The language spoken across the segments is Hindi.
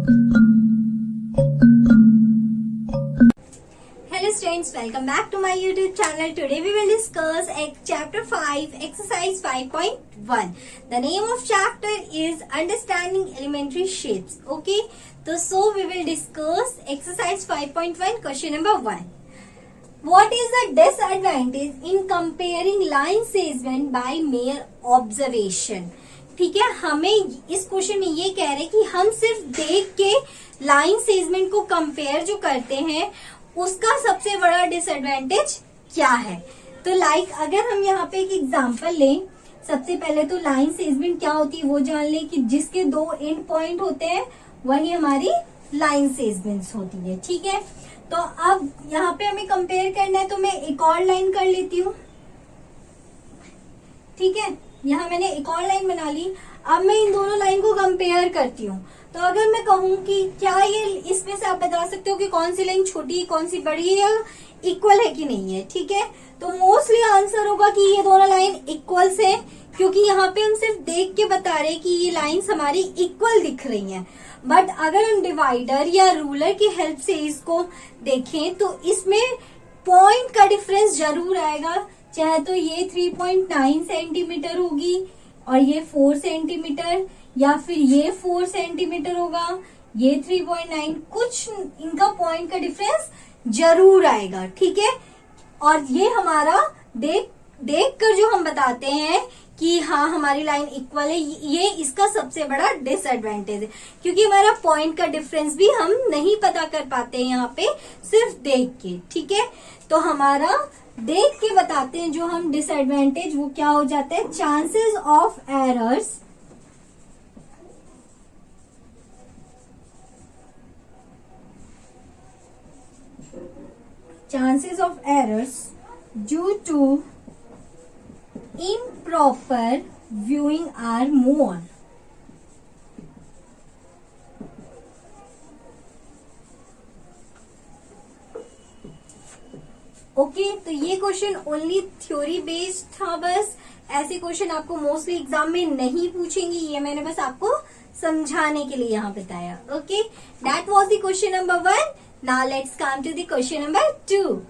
Hello students, welcome back to my YouTube channel. Today we will discuss chapter 5, exercise 5.1. The name of chapter is Understanding Elementary Shapes. Okay, so we will discuss exercise 5.1, question number 1. What is the disadvantage in comparing line segment by mere observation? ठीक है, हमें इस क्वेश्चन में ये कह रहे हैं कि हम सिर्फ देख के लाइन सेगमेंट को कंपेयर जो करते हैं उसका सबसे बड़ा डिसएडवांटेज क्या है। तो अगर हम यहाँ पे एक एग्जांपल लें, सबसे पहले तो लाइन सेगमेंट क्या होती है वो जान लें कि जिसके दो एंड पॉइंट होते हैं वही हमारी लाइन सेगमेंट्स होती है। ठीक है, तो अब यहाँ पे हमें कंपेयर करना है, तो मैं एक और लाइन कर लेती हूँ। ठीक है, यहाँ मैंने एक और लाइन बना ली। अब मैं इन दोनों लाइन को कंपेयर करती हूँ। तो अगर मैं कहूँ कि क्या ये इसमें से आप बता सकते हो कि कौन सी लाइन छोटी है कौन सी बड़ी है या इक्वल है कि नहीं है। ठीक है, तो मोस्टली आंसर होगा कि ये दोनों लाइन इक्वल्स है, क्योंकि यहाँ पे हम सिर्फ देख के बता रहे हैं कि ये लाइन्स हमारी इक्वल दिख रही हैं। बट अगर हम डिवाइडर या रूलर की हेल्प से इसको देखें तो इसमें पॉइंट का डिफरेंस जरूर आएगा। चाहे तो ये 3.9 सेंटीमीटर होगी और ये 4 सेंटीमीटर, या फिर ये 4 सेंटीमीटर होगा, ये 3.9, कुछ इनका पॉइंट का डिफरेंस जरूर आएगा। ठीक है, और ये हमारा देख कर जो हम बताते हैं कि हाँ हमारी लाइन इक्वल है, ये इसका सबसे बड़ा डिसएडवांटेज है, क्योंकि हमारा पॉइंट का डिफरेंस भी हम नहीं पता कर पाते हैं यहाँ पे सिर्फ देख के। ठीक है, तो हमारा देख के बताते हैं जो हम डिसएडवांटेज, वो क्या हो जाता है, chances of errors due to improper viewing are more. Okay, तो ये क्वेश्चन ओनली थ्योरी बेस्ड था। बस ऐसे क्वेश्चन आपको मोस्टली एग्जाम में नहीं पूछेंगे, ये मैंने बस आपको समझाने के लिए यहाँ बताया। Okay, that was the question number 1. Now let's come to the question number 2.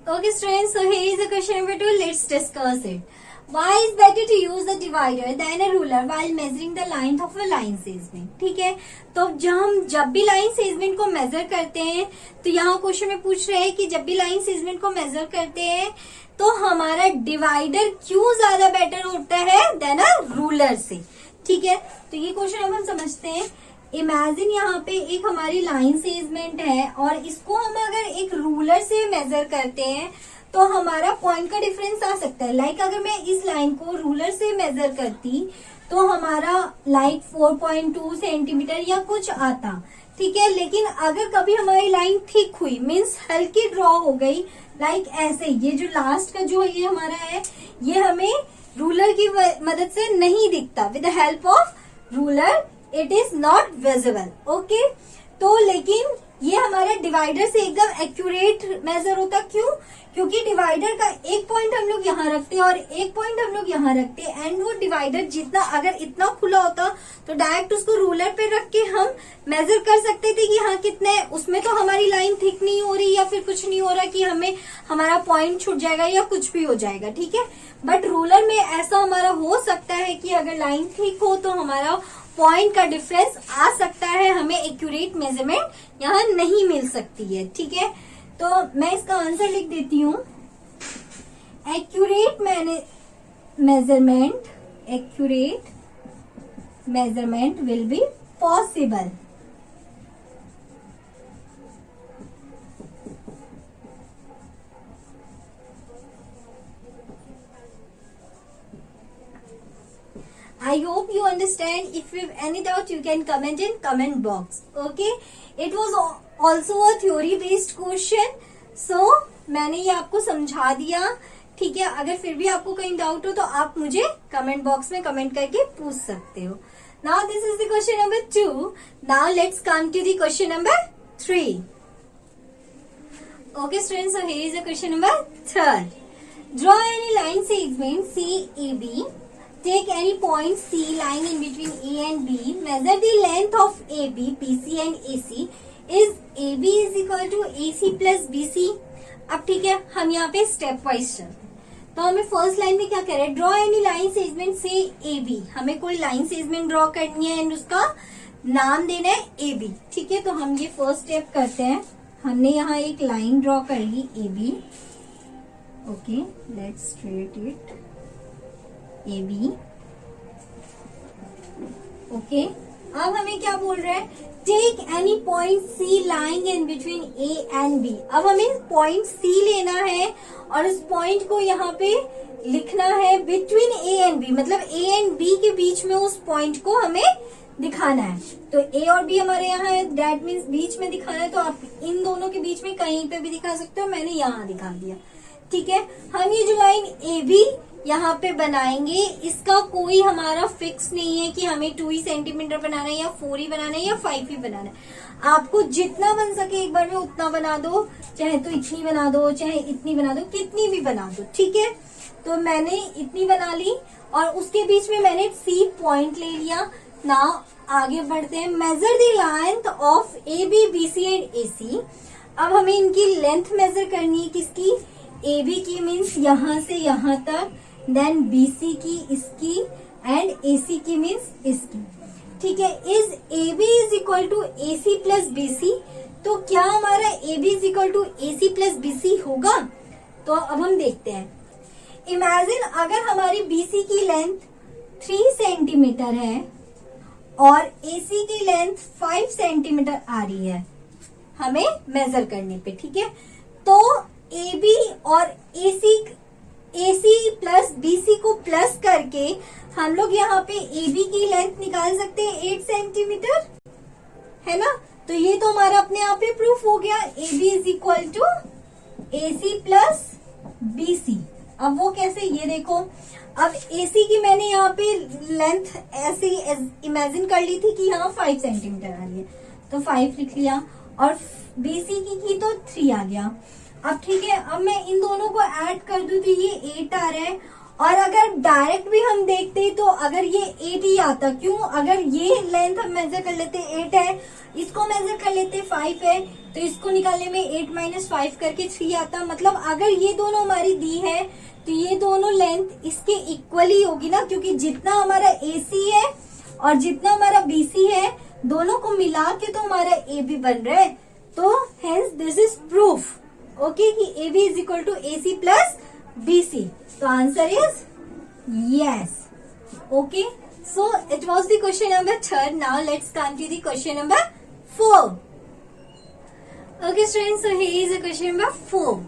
Okay students, so here is the question number 2. Let's discuss it. Why is better to use the divider than a ruler while measuring the length of a line segment? ठीक है, तो जब भी लाइन सेगमेंट को मेजर करते हैं, तो यहाँ क्वेश्चन में पूछ रहे हैं कि जब भी लाइन सेगमेंट को मेजर करते हैं तो हमारा डिवाइडर क्यों ज्यादा बेटर होता है देन अ रूलर से। ठीक है, तो ये क्वेश्चन अब हम समझते हैं। इमेजिन यहाँ पे एक हमारी लाइन सेगमेंट है और इसको हम अगर एक रूलर से मेजर करते हैं तो हमारा पॉइंट का डिफरेंस आ सकता है। अगर मैं इस लाइन को रूलर से मेजर करती तो हमारा 4.2 सेंटीमीटर या कुछ आता। ठीक है, लेकिन अगर कभी हमारी लाइन थिक हुई, मीन्स हल्की ड्रॉ हो गई, ऐसे, ये जो लास्ट का जो ये हमारा है, ये हमें रूलर की मदद से नहीं दिखता। With the help of ruler it is not visible. Okay, तो लेकिन ये हमारा डिवाइडर से एकदम एक्यूरेट मेजर होता। क्यों? क्योंकि डिवाइडर का एक पॉइंट हम लोग यहाँ रखते हैं और एक पॉइंट हम लोग यहाँ रखते हैं, एंड वो डिवाइडर जितना अगर इतना खुला होता तो डायरेक्ट उसको रूलर पे रख के हम मेजर कर सकते थे कि हाँ कितने, उसमें तो हमारी लाइन थिक नहीं हो रही या फिर कुछ नहीं हो रहा कि हमें हमारा पॉइंट छूट जाएगा या कुछ भी हो जाएगा। ठीक है, बट रूलर में ऐसा हमारा हो सकता है कि अगर लाइन थिक हो तो हमारा पॉइंट का डिफरेंस आ सकता है, हमें एक्यूरेट मेजरमेंट यहाँ नहीं मिल सकती है। ठीक है, तो मैं इसका आंसर लिख देती हूँ। Accurate measurement will be possible I hope you understand. If you have any doubt, you can comment in comment box. Okay, it was also a theory based question. So मैंने ये आपको समझा दिया। ठीक है, अगर फिर भी आपको कहीं डाउट हो तो आप मुझे कमेंट बॉक्स में कमेंट करके पूछ सकते हो। Now this is the question number 2. Now let's come to the question number 3. Okay students, so here is the question number 3. Draw any line segment CAB take any point C lying in between A and B, measure the length of A B, B C and A C, is A B is equal to A C plus B C. अब ठीक है, हम यहाँ पे स्टेप वाइज चलते हैं। तो हमें फर्स्ट लाइन में क्या करें, ड्रॉ एनी लाइन सेगमेंट से ए बी, हमें कोई लाइन सेगमेंट ड्रॉ करनी है एंड उसका नाम देना है ए बी। ठीक है, तो हम ये फर्स्ट स्टेप करते हैं। हमने यहाँ एक लाइन ड्रॉ कर ली A B. Okay, let's straight it A B. Okay, अब हमें क्या बोल रहा है, take any point C lying in between A and B. अब हमें पॉइंट सी लेना है और उस पॉइंट को यहाँ पे लिखना है बिटवीन ए एंड बी, मतलब ए एंड बी के बीच में उस पॉइंट को हमें दिखाना है। तो ए और बी हमारे यहाँ है, दैट मीन्स बीच में दिखाना है। तो आप इन दोनों के बीच में कहीं पे भी दिखा सकते हो, मैंने यहाँ दिखा दिया। ठीक है, हम ये जो लाइन ए बी यहाँ पे बनाएंगे, इसका कोई हमारा फिक्स नहीं है कि हमें 2 ही सेंटीमीटर बनाना है या 4 ही बनाना है या 5 ही बनाना है। आपको जितना बन सके एक बार में उतना बना दो, चाहे तो इतनी बना दो, चाहे इतनी बना दो, कितनी भी बना दो। ठीक है, तो मैंने इतनी बना ली और उसके बीच में मैंने सी पॉइंट ले लिया। नाउ आगे बढ़ते हैं, measure the length of A B, B C and A C. अब हमें इनकी लेंथ मेजर करनी है, किसकी, ए बी की, मीन्स यहाँ से यहाँ तक, देन बी सी की, इसकी, एंड ए सी की मीन्स इसकी। ठीक है, is A B is equal to A C plus B C. तो क्या हमारा A B is equal to A C plus B C होगा? तो अब हम देखते हैं। इमेजिन अगर हमारी बी सी की लेंथ 3 सेंटीमीटर है और AC की लेंथ 5 सेंटीमीटर आ रही है हमें मेजर करने पे। ठीक है, तो AB और AC प्लस BC को प्लस करके हम लोग यहाँ पे AB की लेंथ निकाल सकते हैं 8 सेंटीमीटर, है ना। तो ये तो हमारा अपने आप ही प्रूफ हो गया, AB is equal to AC plus BC। अब वो कैसे, ये देखो, अब AC की मैंने यहाँ पे लेंथ ऐसे इमेजिन कर ली थी कि यहाँ 5 सेंटीमीटर आ रही है, तो 5 लिख लिया, और BC की तो 3 आ गया। अब ठीक है, अब मैं इन दोनों को ऐड कर दूं तो ये 8 आ रहा है। और अगर डायरेक्ट भी हम देखते तो अगर ये 8 ही आता, क्यों, अगर ये लेंथ हम मेजर कर लेते 8 है, इसको मेजर कर लेते 5 है, तो इसको निकालने में 8 माइनस 5 करके 3 आता। मतलब अगर ये दोनों हमारी दी है तो ये दोनों लेंथ इसके इक्वली होगी ना, क्योंकि जितना हमारा AC है और जितना हमारा BC है, दोनों को मिला के तो हमारा AB बन रहा है। तो hence this is proof, okay, कि AB is equal to AC plus BC। तो answer is yes. Okay, so it was the question number 3. Now let's come to the question number 4. Okay students, so here is a question number 4.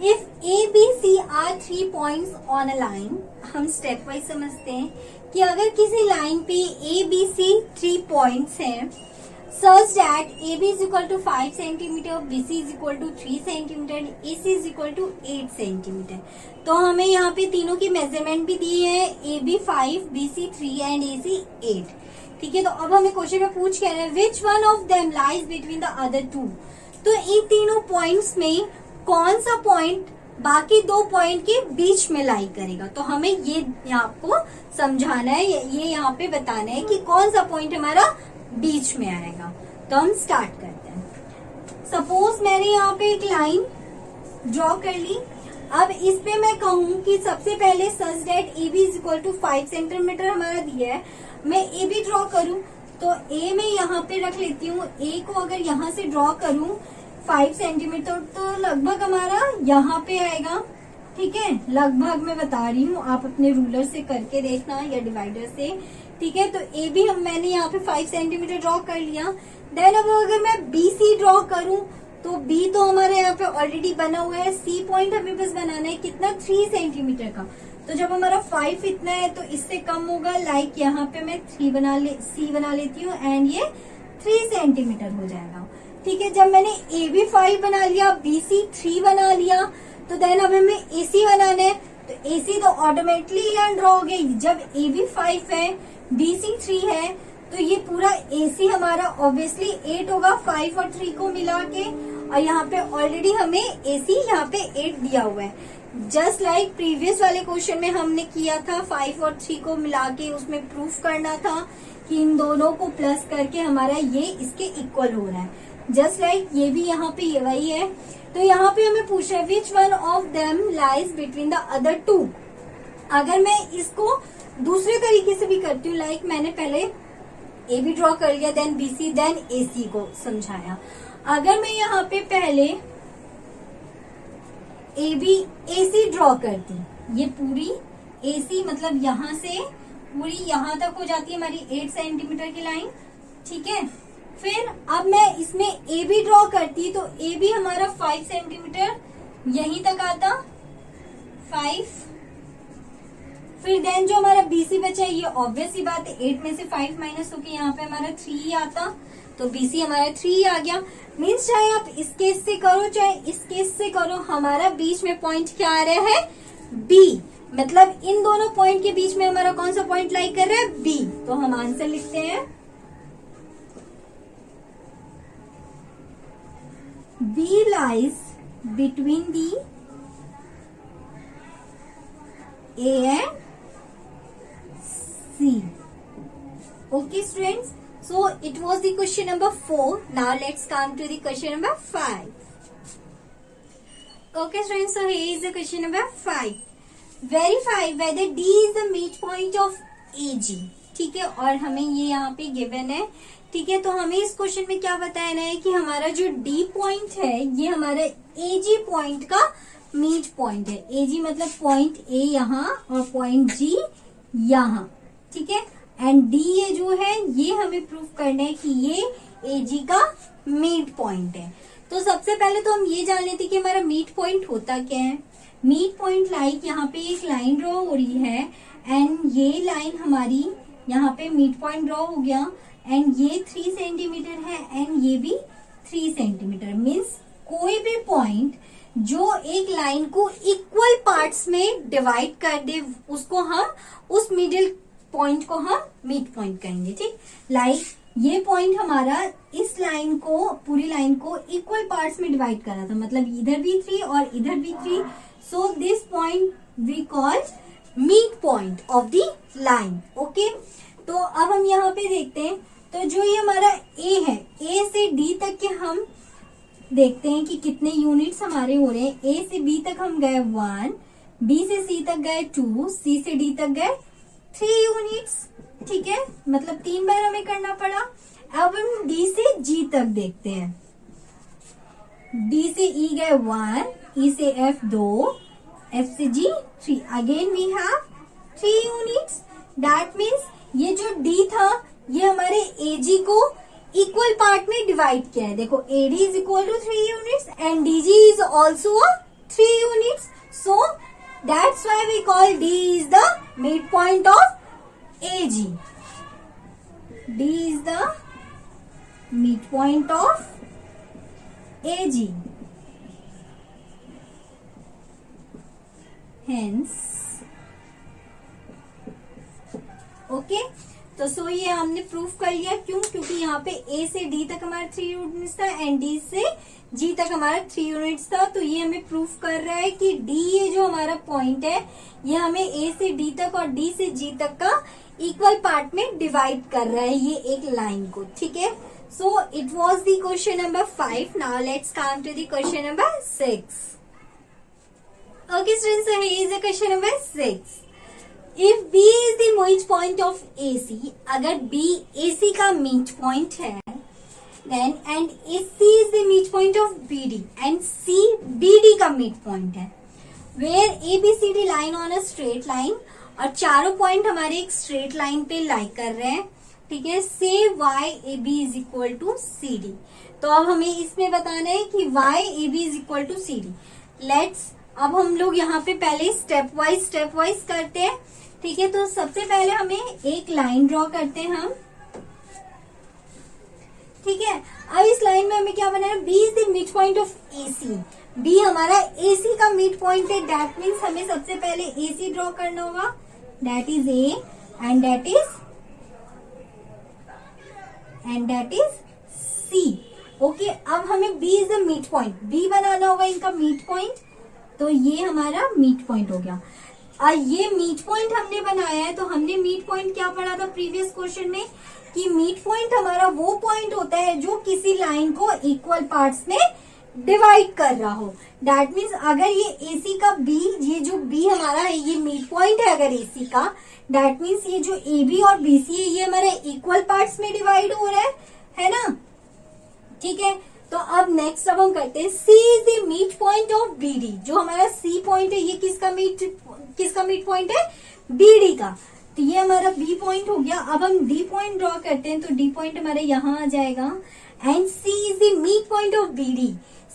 If A, B, C are 3 points on a line, हम स्टेप वाइज समझते हैं कि अगर किसी लाइन पे A, B, C 3 पॉइंट्स हैं, such that AB is equal to 5 centimetre, BC is equal to 3 centimetre, AC is equal to 8 centimetre. तो हमें यहाँ पे तीनों की मेजरमेंट भी दी है, AB 5, BC 3 एंड AC 8। ठीक है, तो अब हमें क्वेश्चन में पूछ के रहे हैं विच one of them lies between the other 2। तो इन तीनों पॉइंट्स में कौन सा पॉइंट बाकी 2 पॉइंट के बीच में लाई करेगा। तो हमें ये यहाँ आपको समझाना है, ये यहाँ पे बताना है कि कौन सा पॉइंट हमारा बीच में आएगा। तो हम स्टार्ट करते हैं। सपोज मैंने यहाँ पे एक लाइन ड्रॉ कर ली। अब इस पे मैं कहूँ कि सबसे पहले such that AB is equal to 5 centimetre हमारा दिया है, मैं AB ड्रॉ करूँ तो A में यहाँ पे रख लेती हूँ। A को अगर यहाँ से ड्रॉ करूँ 5 सेंटीमीटर तो लगभग हमारा यहाँ पे आएगा। ठीक है, लगभग मैं बता रही हूँ, आप अपने रूलर से करके देखना या डिवाइडर से। ठीक है, तो A भी मैंने यहाँ पे 5 सेंटीमीटर ड्रॉ कर लिया। देन अब अगर मैं BC ड्रॉ करूँ तो B तो हमारे यहाँ पे ऑलरेडी बना हुआ है, C पॉइंट हमें बस बनाना है कितना, 3 सेंटीमीटर का। तो जब हमारा 5 इतना है तो इससे कम होगा, लाइक यहाँ पे मैं C बना लेती हूँ एंड ये 3 सेंटीमीटर हो जाएगा। ठीक है, जब मैंने AB 5 बना लिया, BC 3 बना लिया, तो देन अब हमें AC बनाना है। तो AC तो ऑटोमेटिकली यहाँ ड्रॉ हो गई। जब AB 5 है, BC 3 है, तो ये पूरा AC हमारा ऑब्वियसली 8 होगा 5 और 3 को मिला के, और यहाँ पे ऑलरेडी हमें AC यहाँ पे 8 दिया हुआ है। जस्ट लाइक प्रीवियस वाले क्वेश्चन में हमने किया था 5 और 3 को मिला के उसमें प्रूफ करना था कि इन दोनों को प्लस करके हमारा ये इसके इक्वल हो रहा है। जस्ट लाइक ये भी यहाँ पे ये वही है। तो यहाँ पे हमें पूछ रहा है which one of them lies between the other two. अगर मैं इसको दूसरे तरीके से भी करती हूँ, लाइक मैंने पहले ए बी ड्रॉ कर लिया, देन बी सी, देन ए सी को समझाया। अगर मैं यहाँ पे पहले A B A C draw करती, ये पूरी ए सी मतलब यहाँ से पूरी यहाँ तक हो जाती है हमारी 8 सेंटीमीटर की लाइन, ठीक है। फिर अब मैं इसमें ए बी ड्रॉ करती तो ए बी हमारा 5 सेंटीमीटर यहीं तक आता, 5। फिर देन जो हमारा बीसी बचा है, ये ऑब्वियस ही बात है 8 में से 5 माइनस होके यहाँ पे हमारा 3 आता, तो बीसी हमारा 3 आ गया। मीन्स चाहे आप इस केस से करो चाहे इस केस से करो, हमारा बीच में पॉइंट क्या आ रहा है, बी। मतलब इन दोनों पॉइंट के बीच में हमारा कौन सा पॉइंट लाई कर रहा है, बी। तो हम आंसर लिखते हैं B lies between the A and C. Okay, students. So it was the question number 4. Now let's come to the question number 5. Okay, students. So here is the question number 5. Verify whether D is the midpoint of AG. ठीक है, और हमें ये यहाँ पे गिवन है, ठीक है। तो हमें इस क्वेश्चन में क्या बताना है कि हमारा जो डी पॉइंट है ये हमारा एजी पॉइंट का मीट पॉइंट है। एजी मतलब पॉइंट ए यहाँ और पॉइंट जी यहाँ, ठीक है। एंड डी ये जो है ये हमें प्रूफ करना है कि ये एजी का मीट पॉइंट है। तो सबसे पहले तो हम ये जान लेते कि हमारा मीट पॉइंट होता क्या है। मीट पॉइंट लाइक यहाँ पे एक लाइन ड्रॉ हो रही है एंड ये लाइन हमारी यहाँ पे मीट पॉइंट ड्रॉ हो गया एंड ये 3 सेंटीमीटर है एंड ये भी 3 सेंटीमीटर। मीन्स कोई भी पॉइंट जो एक लाइन को इक्वल पार्ट्स में डिवाइड कर दे उसको हम उस मिडिल पॉइंट को हम मीट पॉइंट कहेंगे, ठीक। लाइक ये पॉइंट हमारा इस लाइन को पूरी लाइन को इक्वल पार्ट्स में डिवाइड कर रहा था, मतलब इधर भी 3 और इधर भी 3। So this point we call meet point of the line. Okay, तो अब हम यहाँ पे देखते हैं, तो जो ये हमारा ए है, ए से डी तक के हम देखते हैं कि कितने यूनिट्स हमारे हो रहे हैं। ए से बी तक हम गए 1, बी से सी तक गए 2, सी से डी तक गए 3 यूनिट्स, ठीक है। मतलब 3 बार हमें करना पड़ा। अब हम डी से जी तक देखते हैं। डी से ई गए 1, ई से एफ 2, एफ से G 3। Again we have 3 units. That means ये जो डी था ये हमारे एजी को इक्वल पार्ट में डिवाइड किया है। देखो AD is equal to 3 units and DG is also 3 units. So that's why we call D is the mid point of AG. D is the mid point of AG. Hence okay, तो सो ये हमने प्रूफ कर लिया। क्यों? क्योंकि यहाँ पे ए से डी तक हमारा 3 यूनिट्स था एंड डी से जी तक हमारा 3 यूनिट्स था। तो ये हमें प्रूफ कर रहा है कि डी ये जो हमारा पॉइंट है ये हमें ए से डी तक और डी से जी तक का इक्वल पार्ट में डिवाइड कर रहा है ये एक लाइन को, ठीक है। So it was the question number 5। Now let's come to the question number 6। Okay students, so here is the question number 6. If B is the meet point of AC, अगर B AC का meet point है, then and AC is the meet point of BD and C BD का meet point है, where ABCD line on a straight line और चारों पॉइंट हमारे एक स्ट्रेट लाइन पे लाई कर रहे हैं, ठीक है। से YAB is equal to CD। तो अब हमें इसमें बताना है कि YAB is equal to CD। Let's अब हम लोग यहाँ पे पहले स्टेप वाइज करते हैं, ठीक है। तो सबसे पहले हमें एक लाइन ड्रॉ करते हैं हम, ठीक है। अब इस लाइन में हमें क्या बनाना है, B is the mid point of AC। B हमारा AC का मिड पॉइंट है। दैट मीन्स हमें सबसे पहले AC ड्रॉ करना होगा, that is A and that is C। Okay, अब हमें B is the mid point, B बनाना होगा इनका मिड पॉइंट। तो ये हमारा मीट पॉइंट हो गया। ये मीट पॉइंट हमने बनाया है, तो हमने मीट पॉइंट क्या पढ़ा था प्रीवियस क्वेश्चन में कि मीट पॉइंट हमारा वो पॉइंट होता है जो किसी लाइन को इक्वल पार्ट्स में डिवाइड कर रहा हो। दैट मीन्स अगर ये AC का B, ये जो B हमारा है ये मीट पॉइंट है अगर AC का, दैट मीन्स ये जो AB और BC है ये हमारे इक्वल पार्ट्स में डिवाइड हो रहा है ना। ठीक है, तो अब नेक्स्ट अब हम करते हैं C is the meet point of BD। जो हमारा C पॉइंट है ये किसका मीट पॉइंट है? BD का। तो ये हमारा B पॉइंट हो गया। अब हम D पॉइंट ड्रॉ करते हैं, तो D पॉइंट हमारे यहाँ आ जाएगा and C is the meet point of BD।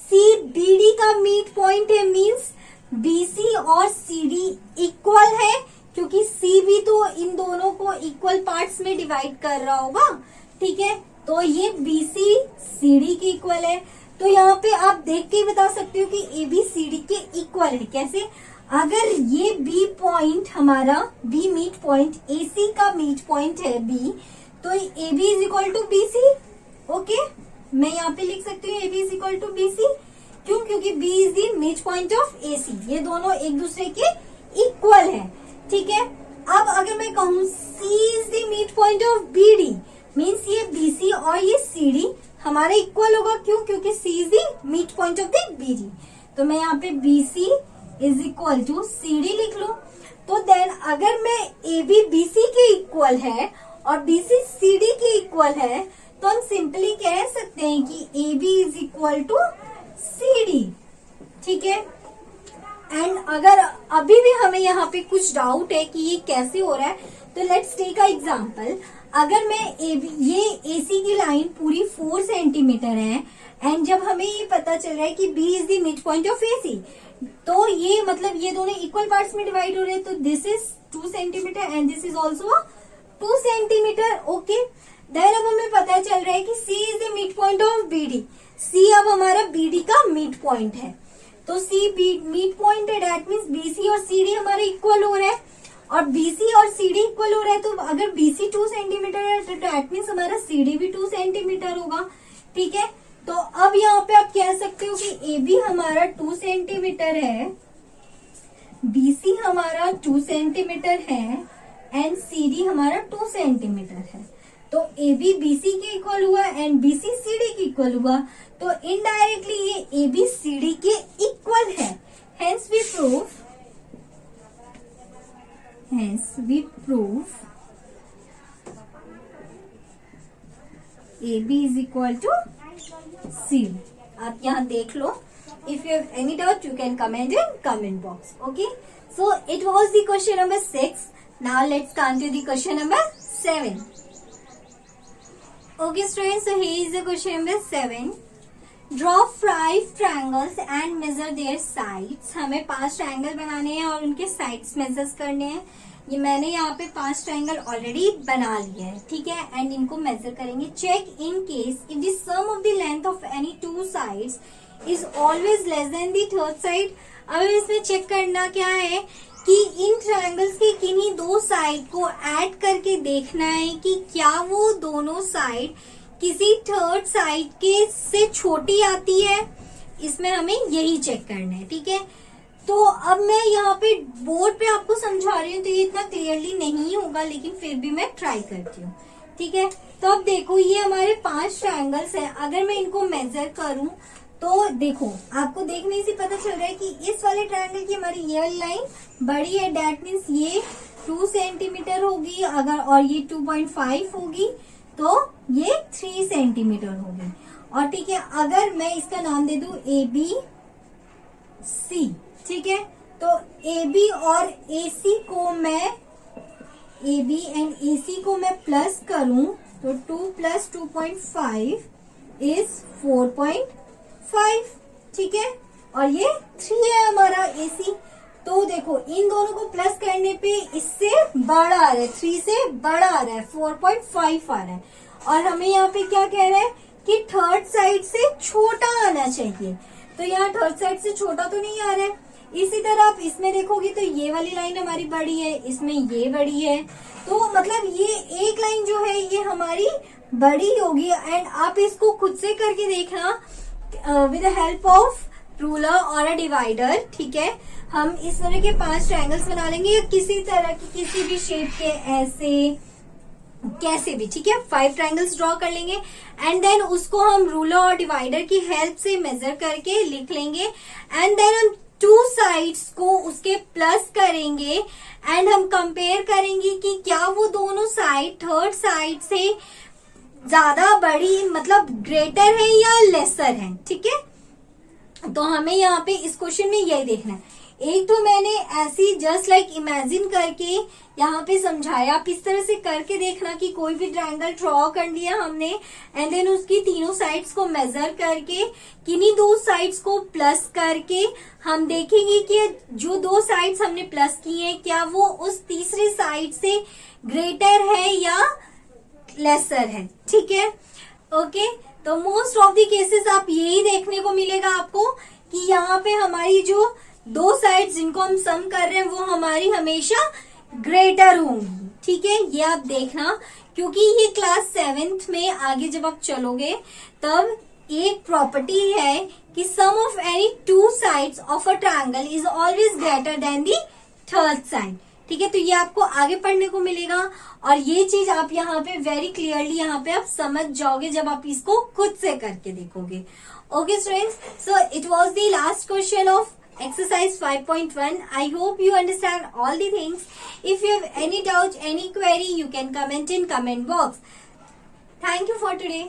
C BD का मीट पॉइंट है, मीन्स BC और CD इक्वल है, क्योंकि C भी तो इन दोनों को इक्वल पार्ट्स में डिवाइड कर रहा होगा। ठीक है, तो ये BC CD के इक्वल है। तो यहाँ पे आप देख के ही बता सकते हो कि AB CD के इक्वल है। कैसे? अगर ये B पॉइंट हमारा B मीट पॉइंट AC का मीट पॉइंट है B, तो AB is equal to BC। Okay, मैं यहाँ पे लिख सकती हूँ AB is equal to BC। क्यों? क्योंकि B is the meet point of AC। ये दोनों एक दूसरे के इक्वल है। ठीक है, अब अगर मैं कहूँ C is the meet point of BD, means ये BC और ये CD हमारे इक्वल होगा। क्यों? क्योंकि C is the meet point of the BD। तो मैं यहाँ पे BC is equal to CD लिख लू। तो देन अगर मैं AB BC के इक्वल है और BC CD के इक्वल है, तो हम सिंपली कह सकते हैं कि AB is equal to CD। ठीक है, एंड अगर अभी भी हमें यहाँ पे कुछ डाउट है कि ये कैसे हो रहा है, तो लेट्स टेक अ एग्जांपल। अगर मैं ये AC की लाइन पूरी 4 सेंटीमीटर है एंड जब हमें ये पता चल रहा है कि B is the mid point of AC, तो ये मतलब ये दोनों इक्वल पार्ट्स में डिवाइड हो रहे हैं। तो this is 2 centimetre and this is also 2 centimetre. Okay, then अब हमें पता चल रहा है कि C is the mid point of BD। C अब हमारा BD का मिड पॉइंट है, तो C मिड पॉइंट है, दैट मीन्स BC और CD हमारे इक्वल हो रहे हैं। और BC और CD इक्वल हो रहा है, तो अगर BC 2 सेंटीमीटर है तो दैट मीन्स हमारा CD भी 2 सेंटीमीटर होगा। ठीक है, तो अब यहाँ पे आप कह सकते हो कि AB हमारा 2 सेंटीमीटर है, BC हमारा 2 सेंटीमीटर है एंड CD हमारा 2 सेंटीमीटर है। तो AB BC के इक्वल हुआ एंड BC CD के इक्वल हुआ, तो इनडायरेक्टली ये AB CD के इक्वल है। Hence we prove AB is equal to C। आप यहाँ देख लो। If you have any doubt, you can comment in comment box. Okay. So it was the question number 6. Now let's come to the question number 7. Okay, students. So here is the question number 7. Draw 5 triangles and measure their sides. हमें 5 ट्रायंगल बनाने हैं और उनके साइड्स मेजर्स करने हैं। ये मैंने यहाँ पे 5 ट्रायंगल ऑलरेडी बना लिए है। ठीक है, एंड इनको मेजर करेंगे। Check in case if the sum of the length of any 2 sides is always less than the third side. अब इसमें चेक करना क्या है कि इन ट्रायंगल्स के किन्हीं 2 साइड को ऐड करके देखना है कि क्या वो दोनों साइड किसी थर्ड साइड के से छोटी आती है। इसमें हमें यही चेक करना है। ठीक है, तो अब मैं यहाँ पे बोर्ड पे आपको समझा रही हूँ, तो ये इतना क्लियरली नहीं होगा, लेकिन फिर भी मैं ट्राई करती हूँ। ठीक है, तो अब देखो ये हमारे 5 ट्रायंगल्स हैं। अगर मैं इनको मेजर करूं तो देखो आपको देखने से पता चल रहा है कि इस वाले ट्रायंगल की हमारी ये लाइन बड़ी है, डेट मीन्स ये 2 सेंटीमीटर होगी अगर, और ये 2.5 होगी तो ये 3 सेंटीमीटर होगी। और ठीक है, अगर मैं इसका नाम दे दूं ABC, ठीक है, तो AB और AC को मैं AB एंड AC को मैं प्लस करूं तो 2 + 2.5 इज 4.5। ठीक है, और ये 3 है हमारा AC। तो देखो इन दोनों को प्लस करने पे इससे बड़ा आ रहा है, 3 से बड़ा आ रहा है, 4.5 आ रहा है। और हमें यहाँ पे क्या कह रहा है कि थर्ड साइड से छोटा आना चाहिए, तो यहाँ थर्ड साइड से छोटा तो नहीं आ रहा है। इसी तरह आप इसमें देखोगे तो ये वाली लाइन हमारी बड़ी है, इसमें ये बड़ी है, तो मतलब ये एक लाइन जो है ये हमारी बड़ी होगी। एंड आप इसको खुद से करके देखना with the help of ruler और अ डिवाइडर, ठीक है, हम इस तरह के 5 ट्रायंगल्स बना लेंगे या किसी तरह की किसी भी शेप के, ऐसे कैसे भी, ठीक है, 5 ट्रायंगल्स ड्रॉ कर लेंगे एंड देन उसको हम रूलर और डिवाइडर की हेल्प से मेजर करके लिख लेंगे एंड देन हम 2 साइड्स को उसके प्लस करेंगे एंड हम कंपेयर करेंगे कि क्या वो दोनों साइड थर्ड साइड से ज्यादा बड़ी, मतलब ग्रेटर है या लेसर है, ठीक है। तो हमें यहाँ पे इस क्वेश्चन में यही देखना है। एक तो मैंने ऐसी जस्ट लाइक इमेजिन करके यहाँ पे समझाया, आप इस तरह से करके देखना कि कोई भी ट्रायंगल ड्रॉ कर लिया हमने एंड देन उसकी तीनों साइड्स को मेजर करके किन्हीं 2 साइड्स को प्लस करके हम देखेंगे कि जो 2 साइड्स हमने प्लस की हैं क्या वो उस तीसरी साइड से ग्रेटर है या लेसर है, ठीक है। ओके, तो मोस्ट ऑफ द केसेस आप यही देखने को मिलेगा आपको कि यहाँ पे हमारी जो 2 साइड्स जिनको हम सम कर रहे हैं वो हमारी हमेशा ग्रेटर होंगी, ठीक है। ये आप देखना, क्योंकि ये क्लास 7th में आगे जब आप चलोगे तब एक प्रॉपर्टी है कि sum of any 2 sides of a triangle is always greater than the third side, ठीक है। तो ये आपको आगे पढ़ने को मिलेगा और ये चीज आप यहाँ पे वेरी क्लियरली यहाँ पे आप समझ जाओगे जब आप इसको खुद से करके देखोगे। Okay students, so it was the last question of exercise 5.1. I hope you understand all the things. If you have any doubt, any query, you can comment in comment box. Thank you for today.